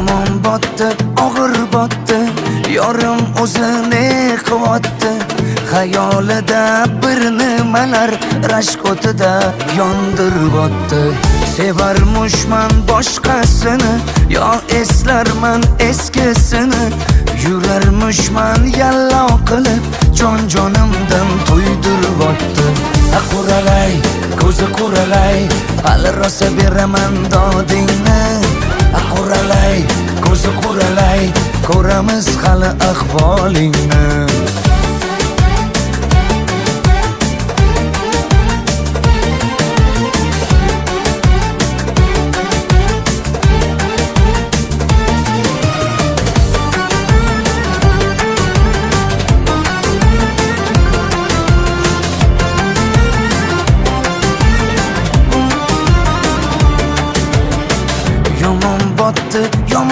Yomon botdi, og'ir botdi, yorim o'zini qilyapti. Xayolida bir nimalar rashk o'tida yondiryapti. Sevarmushman boshqasini, yo eslarman eskisini. Yurarmushman yallo qilib, jon-jonimdan to'ydiryapti. Quralay, ko'zi quralay, hali rosa beraman dodingni. Quralay, ko'zi quralay, ko'ramiz hali ahvolingni.